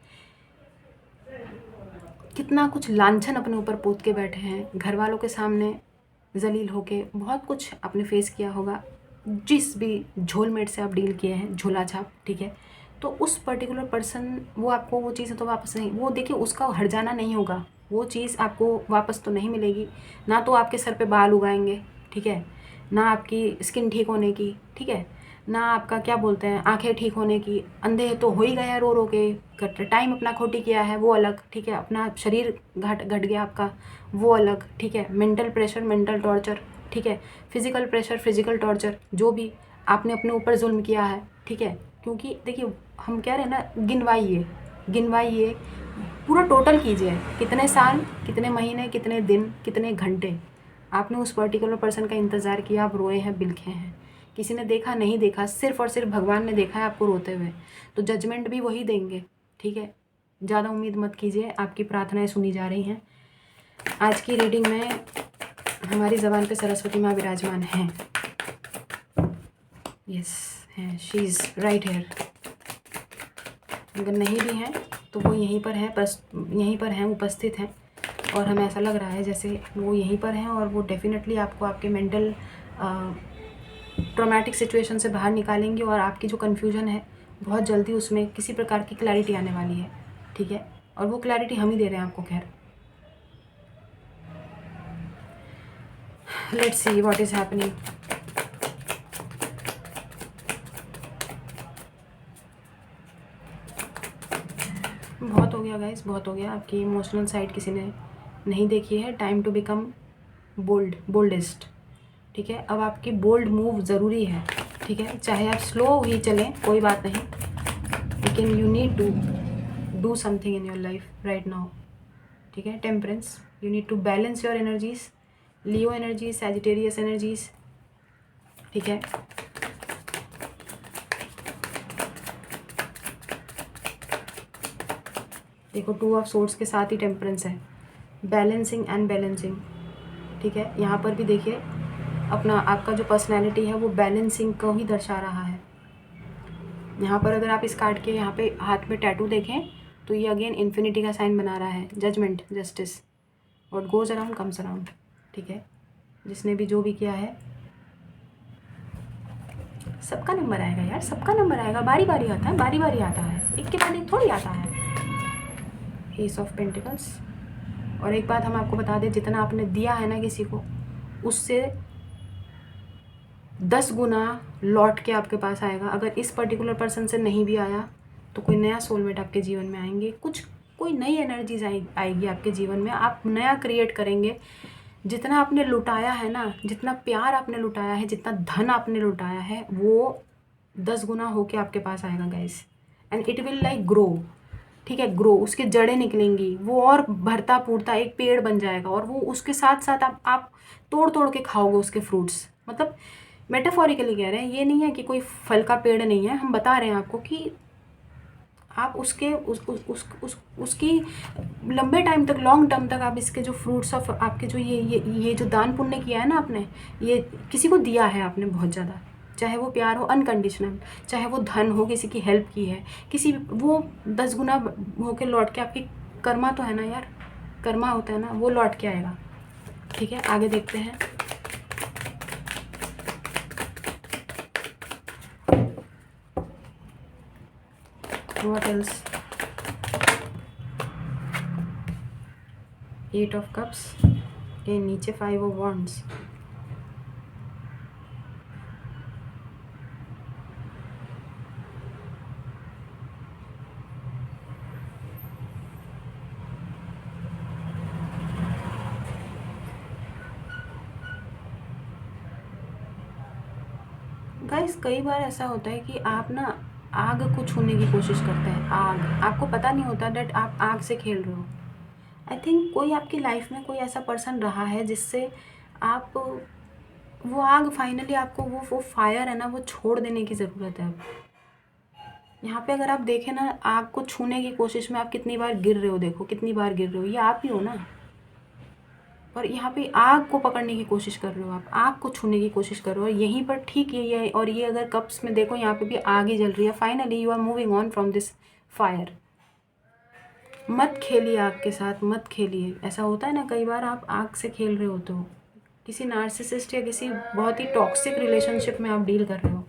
कितना कुछ लांछन अपने ऊपर पोत के बैठे हैं, घर वालों के सामने जलील होके बहुत कुछ आपने फेस किया होगा, जिस भी झोलमेट से आप डील किए हैं, झोला छाप, ठीक है। तो उस पर्टिकुलर पर्सन, वो आपको वो चीज़ें तो वापस नहीं, वो देखिए उसका हट जाना नहीं होगा, वो चीज़ आपको वापस तो नहीं मिलेगी। ना तो आपके सर पे बाल उगाएंगे, ठीक है, ना आपकी स्किन ठीक होने की, ठीक है, ना आपका क्या बोलते हैं आंखें ठीक होने की। अंधे तो हो ही गया रो रो के, टाइम अपना खोटी किया है वो अलग, ठीक है। अपना शरीर घट गया आपका, वो अलग, ठीक है। मेंटल प्रेशर, मेंटल टॉर्चर, ठीक है। फिज़िकल प्रेशर, फिज़िकल टॉर्चर, जो भी आपने अपने ऊपर जुल्म किया है, ठीक है। क्योंकि देखिए हम कह रहे हैं ना, गिनवाइए, गिनवाइए, पूरा टोटल कीजिए, कितने साल, कितने महीने, कितने दिन, कितने घंटे आपने उस पर्टिकुलर पर्सन का इंतज़ार किया, आप रोए हैं, बिलखे हैं। किसी ने देखा नहीं देखा, सिर्फ़ और सिर्फ भगवान ने देखा है आपको रोते हुए, तो जजमेंट भी वही देंगे, ठीक है। ज़्यादा उम्मीद मत कीजिए, आपकी प्रार्थनाएं सुनी जा रही हैं। आज की रीडिंग में हमारी ज़बान पे सरस्वती माँ विराजमान हैं, यस हैं, शी इज़ राइट हेयर। अगर नहीं भी हैं तो वो यहीं पर हैं, यहीं पर हैं, उपस्थित हैं। और हमें ऐसा लग रहा है जैसे वो यहीं पर हैं और वो डेफ़िनेटली आपको आपके मेंटल ट्रॉमेटिक सिचुएशन से बाहर निकालेंगे और आपकी जो कन्फ्यूजन है बहुत जल्दी उसमें किसी प्रकार की क्लैरिटी आने वाली है, ठीक है। और वो क्लैरिटी हम ही दे रहे हैं आपको। खैर, let's see what is happening. बहुत हो गया गाइस, बहुत हो गया। आपकी इमोशनल साइड किसी ने नहीं देखी है। टाइम टू बिकम बोल्डेस्ट, ठीक है। अब आपकी बोल्ड मूव ज़रूरी है, ठीक है। चाहे आप स्लो ही चलें, कोई बात नहीं, लेकिन you need to do something in your life right now, ठीक है। Temperance, you need to balance your energies, Leo energies, Sagittarius energies, ठीक है। देखो 2 ऑफ सोर्ड्स के साथ ही टेम्परेंस है, बैलेंसिंग एंड बैलेंसिंग, ठीक है। यहाँ पर भी देखिए अपना आपका जो पर्सनैलिटी है वो बैलेंसिंग को ही दर्शा रहा है। यहाँ पर अगर आप इस कार्ड के यहाँ पे हाथ में टैटू देखें तो ये अगेन इन्फिनिटी का साइन बना रहा है, judgement, justice, what goes around comes around, ठीक है। जिसने भी जो भी किया है, सबका नंबर आएगा यार, सबका नंबर आएगा, बारी बारी आता है, बारी बारी आता है, एक के बाद एक थोड़ी आता है। S of pentacles. और एक बात हम आपको बता दें, जितना आपने दिया है ना किसी को, उससे 10 गुना लौट के आपके पास आएगा। अगर इस पर्टिकुलर पर्सन से नहीं भी आया तो कोई नया सोलमेट आपके जीवन में आएंगे, कोई नई एनर्जीज आएगी आपके जीवन में, आप नया क्रिएट करेंगे। जितना आपने लुटाया है ना, जितना प्यार आपने लुटाया है, जितना धन आपने लुटाया है, वो 10 गुना होके आपके पास आएगा guys. And it will like grow, ठीक है, ग्रो, उसकी जड़ें निकलेंगी, वो और भरता पूरता एक पेड़ बन जाएगा और वो उसके साथ साथ आप तोड़ तोड़ के खाओगे उसके फ्रूट्स। मतलब मेटाफोरिकली कह रहे हैं, ये नहीं है कि कोई फल का पेड़ नहीं है, हम बता रहे हैं आपको कि आप उसके उसकी लंबे टाइम तक, लॉन्ग टर्म तक आप इसके जो फ्रूट्स ऑफ आपके जो ये जो दान पुण्य किया है ना आपने, ये किसी को दिया है आपने बहुत ज़्यादा, चाहे वो प्यार हो अनकंडीशनल, चाहे वो धन हो, किसी की हेल्प की है, किसी वो 10 गुना होके लौट के आपकी कर्मा तो है ना यार, कर्मा होता है ना, वो लौट के आएगा, ठीक है। आगे देखते हैं। What else? 8 of cups के नीचे 5 of wands। गाइस कई बार ऐसा होता है कि आप ना आग को छूने की कोशिश करते हैं, आग, आपको पता नहीं होता दैट आप आग से खेल रहे हो। आई थिंक कोई आपकी लाइफ में कोई ऐसा पर्सन रहा है जिससे आप वो आग फाइनली आपको वो फायर है ना, वो छोड़ देने की ज़रूरत है अब। यहाँ पे अगर आप देखें ना, आग को छूने की कोशिश में आप कितनी बार गिर रहे हो, देखो कितनी बार गिर रहे हो, ये आप ही हो ना। और यहाँ पे आग को पकड़ने की कोशिश कर रहे हो, आप आग को छूने की कोशिश कर रहे हो, और यहीं पर ठीक यही है। और ये अगर कप्स में देखो, यहाँ पे भी आग ही जल रही है। Finally you are moving on from this fire. मत खेलिए आग के साथ, मत खेलिए। ऐसा होता है ना कई बार, आप आग से खेल रहे होते हो, किसी नार्सिसिस्ट या किसी बहुत ही टॉक्सिक रिलेशनशिप में आप डील कर रहे हो।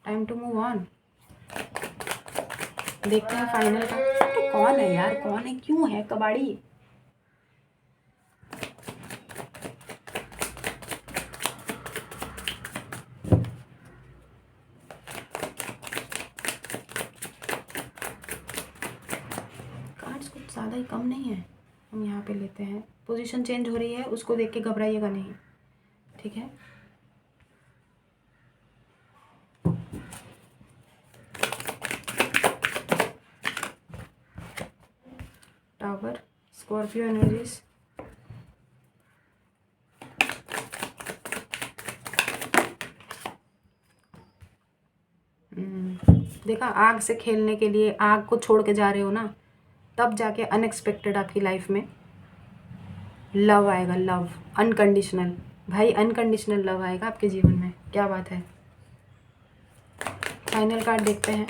Time to move on. देखते हैं फाइनल का। तो कौन है यार, कौन है, क्यों है कबाड़ी? कार्ड्स कुछ ज़्यादा ही कम नहीं है, हम यहाँ पे लेते हैं। पोजीशन चेंज हो रही है, उसको देख के घबराइएगा नहीं, ठीक है। टावर, स्कॉर्पियो एनर्जीज, देखा, आग से खेलने के लिए आग को छोड़ के जा रहे हो ना, तब जाके अनएक्सपेक्टेड आपकी लाइफ में लव आएगा, लव अनकंडीशनल। भाई अनकंडीशनल लव आएगा आपके जीवन में, क्या बात है। फाइनल कार्ड देखते हैं।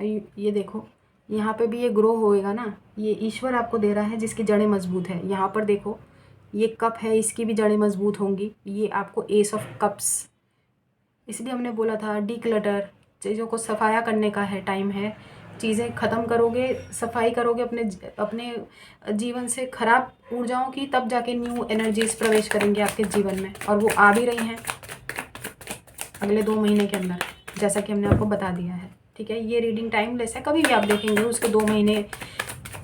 ये देखो, यहाँ पे भी ये ग्रो होएगा ना, ये ईश्वर आपको दे रहा है जिसकी जड़ें मजबूत है। यहाँ पर देखो ये कप है, इसकी भी जड़ें मजबूत होंगी। ये आपको एस ऑफ कप्स, इसलिए हमने बोला था डिक्लटर, चीज़ों को सफाया करने का है, टाइम है। चीज़ें ख़त्म करोगे, सफाई करोगे अपने अपने जीवन से खराब ऊर्जाओं की, तब जाके न्यू एनर्जीज प्रवेश करेंगे आपके जीवन में, और वो आ भी रही हैं अगले 2 महीने के अंदर, जैसा कि हमने आपको बता दिया है। ठीक है, ये रीडिंग टाइमलेस है, कभी भी आप देखेंगे उसके 2 महीने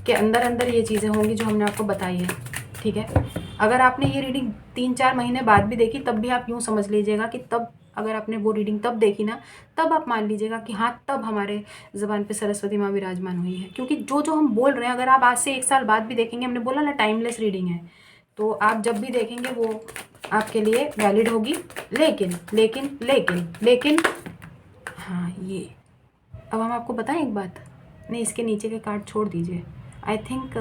के अंदर अंदर ये चीज़ें होंगी जो हमने आपको बताई है। ठीक है, अगर आपने ये रीडिंग 3-4 महीने बाद भी देखी तब भी आप यूँ समझ लीजिएगा कि तब, अगर आपने वो रीडिंग तब देखी ना, तब आप मान लीजिएगा कि हाँ, तब हमारे ज़बान पे सरस्वती माँ विराजमान हुई है। क्योंकि जो जो हम बोल रहे हैं, अगर आप आज से 1 साल बाद भी देखेंगे, हमने बोला ना टाइमलेस रीडिंग है, तो आप जब भी देखेंगे वो आपके लिए वैलिड होगी। लेकिन लेकिन लेकिन लेकिन हाँ, ये अब हम आपको बताएं एक बात, नहीं इसके नीचे के कार्ड छोड़ दीजिए, आई थिंक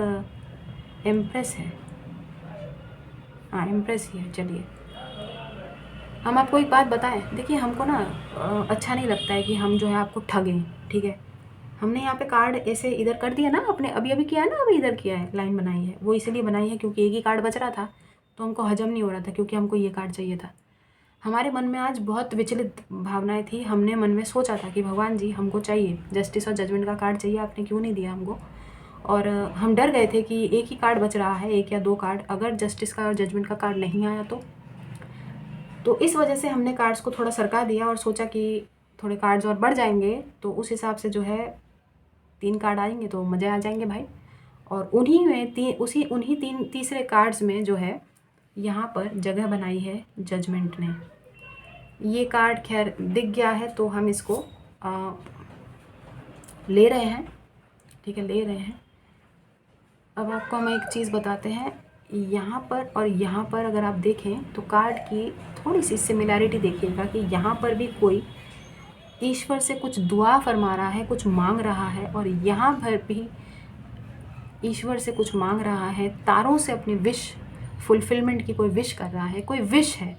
एम्प्रेस है, हाँ एम्प्रेस ही है। चलिए हम आपको एक बात बताएं, देखिए हमको ना अच्छा नहीं लगता है कि हम जो है आपको ठगें। ठीक है, हमने यहाँ पे कार्ड ऐसे इधर कर दिया ना, अपने अभी अभी किया है ना, अभी इधर किया है, लाइन बनाई है, वो इसीलिए बनाई है क्योंकि एक ही कार्ड बच रहा था, तो हमको हजम नहीं हो रहा था, क्योंकि हमको ये कार्ड चाहिए था। हमारे मन में आज बहुत विचलित भावनाएं थी, हमने मन में सोचा था कि भगवान जी हमको चाहिए, जस्टिस और जजमेंट का कार्ड चाहिए, आपने क्यों नहीं दिया हमको। और हम डर गए थे कि एक ही कार्ड बच रहा है, 1 या 2 कार्ड, अगर जस्टिस का और जजमेंट का कार्ड नहीं आया तो इस वजह से हमने कार्ड्स को थोड़ा सरका दिया और सोचा कि थोड़े कार्ड्स और बढ़ जाएंगे तो उस हिसाब से जो है 3 कार्ड आएंगे तो मज़े आ जाएंगे भाई। और उन्हीं में उन्हीं 3 तीसरे कार्ड्स में जो है यहाँ पर जगह बनाई है जजमेंट ने। ये कार्ड खैर दिख गया है तो हम इसको ले रहे हैं। ठीक है, ले रहे हैं। अब आपको हम एक चीज़ बताते हैं, यहाँ पर और यहाँ पर अगर आप देखें तो कार्ड की थोड़ी सी सिमिलैरिटी देखिएगा कि यहाँ पर भी कोई ईश्वर से कुछ दुआ फरमा रहा है, कुछ मांग रहा है, और यहाँ पर भी ईश्वर से कुछ मांग रहा है, तारों से अपनी विश फुलफिलमेंट की कोई विश कर रहा है, कोई विश है।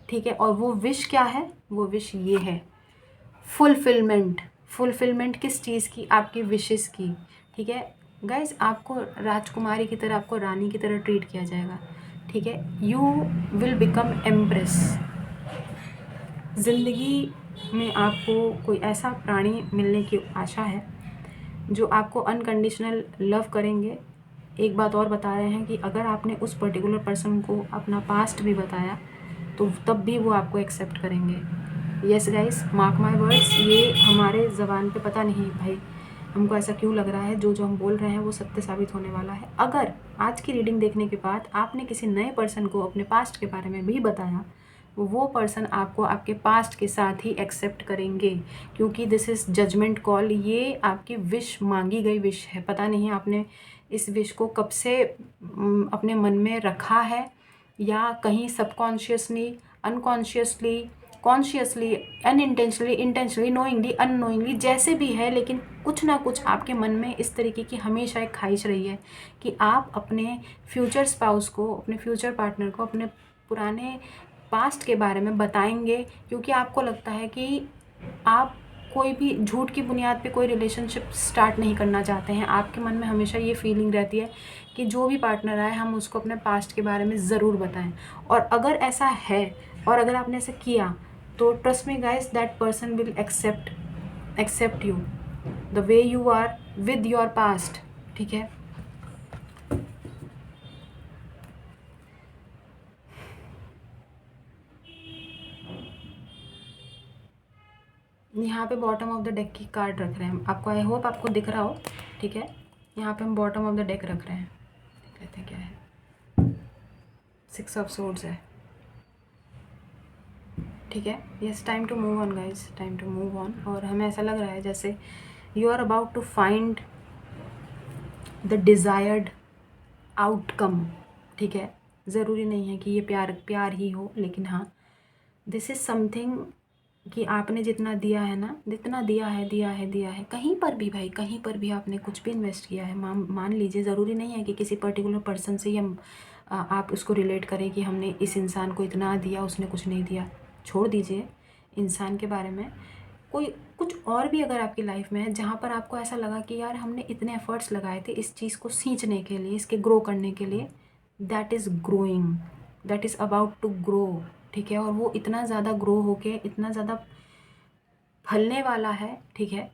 ठीक है, और वो विश क्या है, वो विश ये है फुलफिलमेंट। फुलफिलमेंट किस चीज़ की, आपकी विशेस की। ठीक है गाइज, आपको राजकुमारी की तरह, आपको रानी की तरह ट्रीट किया जाएगा। ठीक है, यू विल बिकम एम्प्रेस। ज़िंदगी में आपको कोई ऐसा प्राणी मिलने की आशा है जो आपको अनकंडीशनल लव करेंगे। एक बात और बता रहे हैं कि अगर आपने उस पर्टिकुलर पर्सन को अपना पास्ट भी बताया तो तब भी वो आपको एक्सेप्ट करेंगे। Yes guys, mark my words, ये हमारे ज़बान पे पता नहीं भाई हमको ऐसा क्यों लग रहा है, जो जो हम बोल रहे हैं वो सत्य साबित होने वाला है। अगर आज की रीडिंग देखने के बाद आपने किसी नए पर्सन को अपने पास्ट के बारे में भी बताया, वो पर्सन आपको आपके पास्ट के साथ ही एक्सेप्ट करेंगे, क्योंकि दिस इज़ जजमेंट कॉल। ये आपकी विश, मांगी गई विश है। पता नहीं आपने इस विश को कब से अपने मन में रखा है, या कहीं subconsciously, unconsciously, consciously, unintentionally, intentionally, knowingly, unknowingly, जैसे भी है, लेकिन कुछ ना कुछ आपके मन में इस तरीके की हमेशा एक ख्वाहिश रही है कि आप अपने फ्यूचर स्पाउस को, अपने फ्यूचर पार्टनर को अपने पुराने पास्ट के बारे में बताएंगे, क्योंकि आपको लगता है कि आप कोई भी झूठ की बुनियाद पे कोई रिलेशनशिप स्टार्ट नहीं करना चाहते हैं। आपके मन में हमेशा ये फीलिंग रहती है कि जो भी पार्टनर आए हम उसको अपने पास्ट के बारे में ज़रूर बताएं। और अगर ऐसा है और अगर आपने ऐसा किया तो trust me guys, that person will accept you the way you are with your past. ठीक है, यहाँ पे बॉटम ऑफ द डेक की कार्ड रख रहे हैं आपको, आई होप आपको दिख रहा हो। ठीक है, यहाँ पे हम बॉटम ऑफ द डेक रख रहे हैं, देख लेते हैं क्या है। 6 ऑफ सोर्ड्स है। ठीक है, yes, time to move on guys, time to move on. और हमें ऐसा लग रहा है जैसे you are about to find the desired outcome. ठीक है, ज़रूरी नहीं है कि ये प्यार ही हो, लेकिन हाँ, दिस इज़ समथिंग कि आपने जितना दिया है ना, जितना दिया है कहीं पर भी भाई, कहीं पर भी आपने कुछ भी इन्वेस्ट किया है, मान लीजिए, ज़रूरी नहीं है कि किसी पर्टिकुलर पर्सन से ही हम आप उसको रिलेट करें कि हमने इस इंसान को इतना दिया, उसने कुछ नहीं दिया। छोड़ दीजिए इंसान के बारे में, कोई कुछ और भी अगर आपकी लाइफ में है जहाँ पर आपको ऐसा लगा कि यार हमने इतने एफर्ट्स लगाए थे इस चीज़ को सींचने के लिए, इसके ग्रो करने के लिए, that is growing, that is about to grow, ठीक है। और वो इतना ज़्यादा ग्रो होके इतना ज़्यादा फलने वाला है, ठीक है,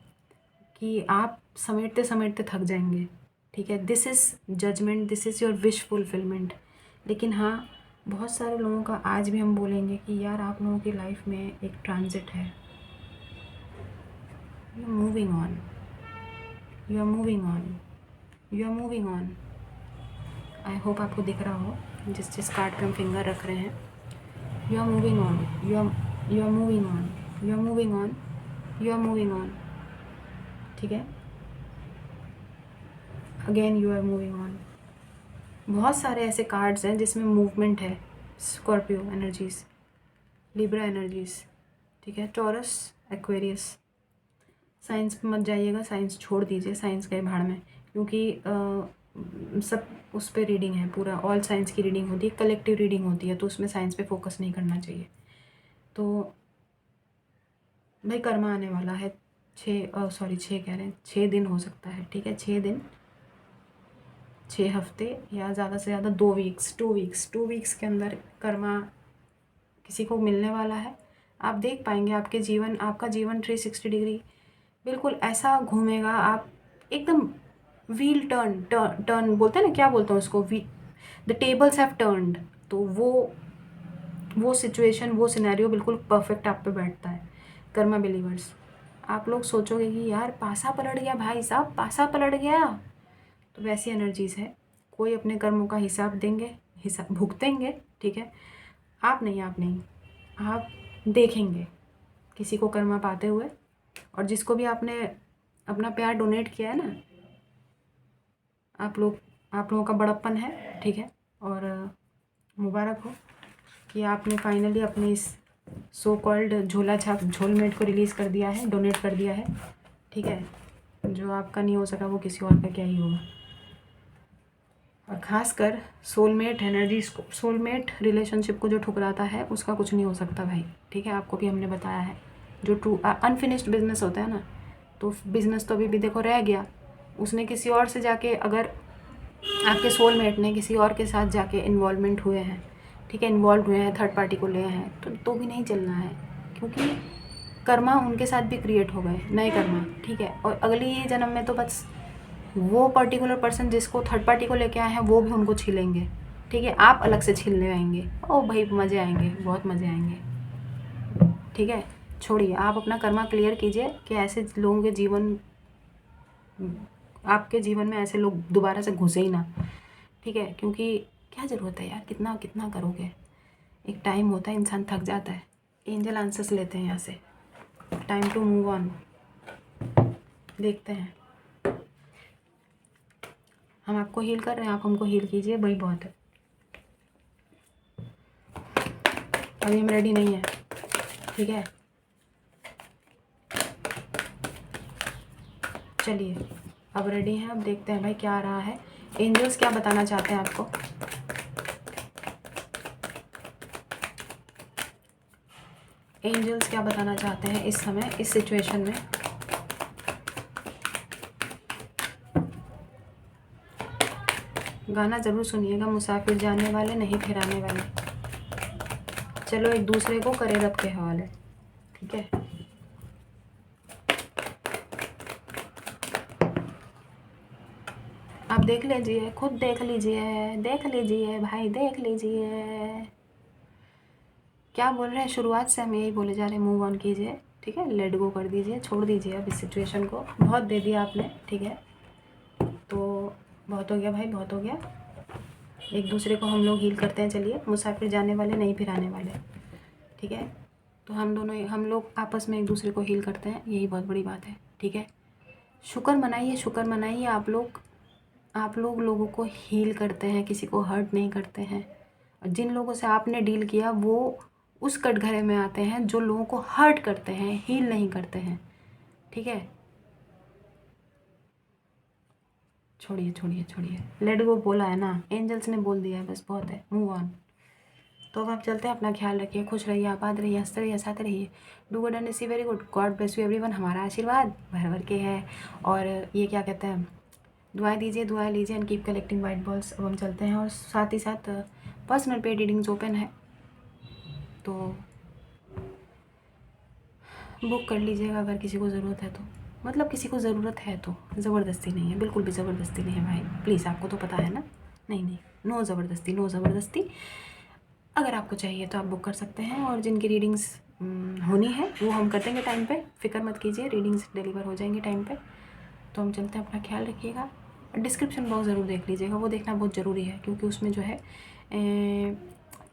कि आप समेटते समेटते थक जाएंगे, ठीक है। This is judgement, this is your wish fulfilment. लेकिन हाँ, बहुत सारे लोगों का आज भी हम बोलेंगे कि यार आप लोगों की लाइफ में एक ट्रांजिट है, you are moving on, you are moving on, you are moving on. I hope आपको दिख रहा हो जिस जिस कार्ड पे हम फिंगर रख रहे हैं। You are moving on, you are moving on, you are moving on, you are moving on, ठीक है। Again you are moving on. बहुत सारे ऐसे कार्ड्स हैं जिसमें मूवमेंट है। स्कॉर्पियो एनर्जीज, लिब्रा एनर्जीज, ठीक है, टॉरस, एक्वेरियस। साइंस पे मत जाइएगा, साइंस छोड़ दीजिए, साइंस गए भाड़ में, क्योंकि सब उस पर रीडिंग है, पूरा ऑल साइंस की रीडिंग होती है, कलेक्टिव रीडिंग होती है, तो उसमें साइंस पे फोकस नहीं करना चाहिए। तो भाई कर्मा आने वाला है, 6 कह रहे हैं, 6 दिन हो सकता है, ठीक है, 6 दिन, 6 हफ्ते, या ज़्यादा से ज़्यादा 2 वीक्स, 2 वीक्स के अंदर कर्मा किसी को मिलने वाला है। आप देख पाएंगे आपका जीवन 360 डिग्री बिल्कुल ऐसा घूमेगा, आप एकदम व्हील टर्न बोलते हैं ना, क्या बोलते हैं उसको, द टेबल्स हैव टर्न्ड। तो वो सिचुएशन, वो सिनेरियो बिल्कुल परफेक्ट आप पे बैठता है। कर्मा बिलीवर्स, आप लोग सोचोगे कि यार पासा पलट गया भाई साहब, पासा पलट गया, तो वैसी एनर्जीज़ है। कोई अपने कर्मों का हिसाब देंगे, हिसाब भुगतेंगे, ठीक है। आप नहीं, आप देखेंगे किसी को कर्मा पाते हुए। और जिसको भी आपने अपना प्यार डोनेट किया है ना, आप लोगों का बड़प्पन है, ठीक है। और मुबारक हो कि आपने फाइनली अपने इस सो कॉल्ड झोला छाप झोलमेट को रिलीज़ कर दिया है, डोनेट कर दिया है, ठीक है। जो आपका नहीं हो सका वो किसी और का क्या ही होगा। और ख़ासकर सोलमेट एनर्जीज को, सोलमेट रिलेशनशिप को जो ठुकराता है उसका कुछ नहीं हो सकता भाई, ठीक है। आपको भी हमने बताया है, जो ट्रू अनफिनिश्ड बिजनेस होता है ना, तो बिज़नेस तो अभी भी देखो रह गया। उसने किसी और से जाके, अगर आपके सोलमेट ने किसी और के साथ जाके इन्वॉल्वमेंट हुए हैं, ठीक है, इन्वॉल्व हुए हैं, थर्ड पार्टी को ले हैं, तो भी नहीं चलना है, क्योंकि कर्मा उनके साथ भी क्रिएट हो गए नए कर्मा, ठीक है। और अगली जन्म में तो बस वो पर्टिकुलर पर्सन जिसको थर्ड पार्टी को लेके आए हैं वो भी उनको छीलेंगे, ठीक है। आप अलग से छीलने आएंगे, ओ भाई मज़े आएंगे, बहुत मज़े आएंगे, ठीक है। छोड़िए, आप अपना कर्मा क्लियर कीजिए कि ऐसे लोगों के जीवन, आपके जीवन में ऐसे लोग दोबारा से घुसे ही ना, ठीक है। क्योंकि क्या ज़रूरत है यार, कितना कितना करोगे। एक टाइम होता है इंसान थक जाता है। एंजल आंसर्स लेते हैं यहाँ से, टाइम टू मूव ऑन। देखते हैं, हम आपको हील कर रहे हैं, आप हमको हील कीजिए, वही बहुत है। अभी हम रेडी नहीं है, ठीक है। चलिए अब रेडी हैं, अब देखते हैं भाई क्या आ रहा है, एंजल्स क्या बताना चाहते हैं आपको। एंजल्स क्या बताना चाहते हैं इस समय, इस सिचुएशन में। गाना ज़रूर सुनिएगा, मुसाफिर जाने वाले नहीं फिर आने वाले। चलो एक दूसरे को करे रब के हवाले, ठीक है। आप देख लीजिए, खुद देख लीजिए, देख लीजिए भाई, देख लीजिए क्या बोल रहे हैं। शुरुआत से हम यही बोले जा रहे हैं, मूव ऑन कीजिए, ठीक है, लेट गो कर दीजिए, छोड़ दीजिए अब इस सिचुएशन को। बहुत दे दिया आपने, ठीक है, तो बहुत हो गया भाई, बहुत हो गया। एक दूसरे को हम लोग हील करते हैं। चलिए, मुसाफिर जाने वाले नहीं फिर आने वाले, ठीक है। तो हम लोग आपस में एक दूसरे को हील करते हैं, यही बहुत बड़ी बात है, ठीक है। शुक्र मनाइए, शुक्र मनाइए, आप लोग लोगों को हील करते हैं, किसी को हर्ट नहीं करते हैं। और जिन लोगों से आपने डील किया वो उस कटघरे में आते हैं जो लोगों को हर्ट करते हैं, हील नहीं करते हैं, ठीक है। छोड़िए छोड़िए छोड़िए, लेट गो बोला है ना, एंजल्स ने बोल दिया है, बस बहुत है, मूव ऑन। तो अब आप चलते हैं, अपना ख्याल रखिए, खुश रहिए, आबाद रहिए, हंसते रहिए, हंसाते रहिए। Do good and see very good. God bless you everyone. हमारा आशीर्वाद भर भर के है। और ये क्या कहते हैं, दुआएं दीजिए, दुआएं लीजिए and keep collecting white balls. अब हम चलते हैं, और साथ ही साथ पर्सनल पेड रीडिंग्स ओपन है, तो बुक कर लीजिएगा अगर किसी को ज़रूरत है तो। मतलब किसी को ज़रूरत है तो, ज़बरदस्ती नहीं है, बिल्कुल भी ज़बरदस्ती नहीं है भाई, प्लीज़, आपको तो पता है ना। नहीं नहीं, नो ज़बरदस्ती, नो ज़बरदस्ती। अगर आपको चाहिए तो आप बुक कर सकते हैं, और जिनकी रीडिंग्स होनी है वो हम कर देंगे टाइम पे, फिक्र मत कीजिए, रीडिंग्स डिलीवर हो जाएंगी टाइम पे। तो हम चलते हैं, अपना ख्याल रखिएगा। डिस्क्रिप्शन बॉक्स ज़रूर देख लीजिएगा, वो देखना बहुत ज़रूरी है, क्योंकि उसमें जो है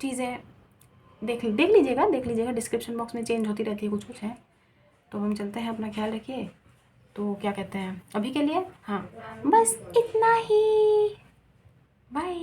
चीज़ें देख लीजिएगा, डिस्क्रिप्शन बॉक्स में चेंज होती रहती है, कुछ कुछ है। तो हम चलते हैं, अपना ख्याल रखिए। तो क्या कहते हैं, अभी के लिए हाँ, बस इतना ही। बाय।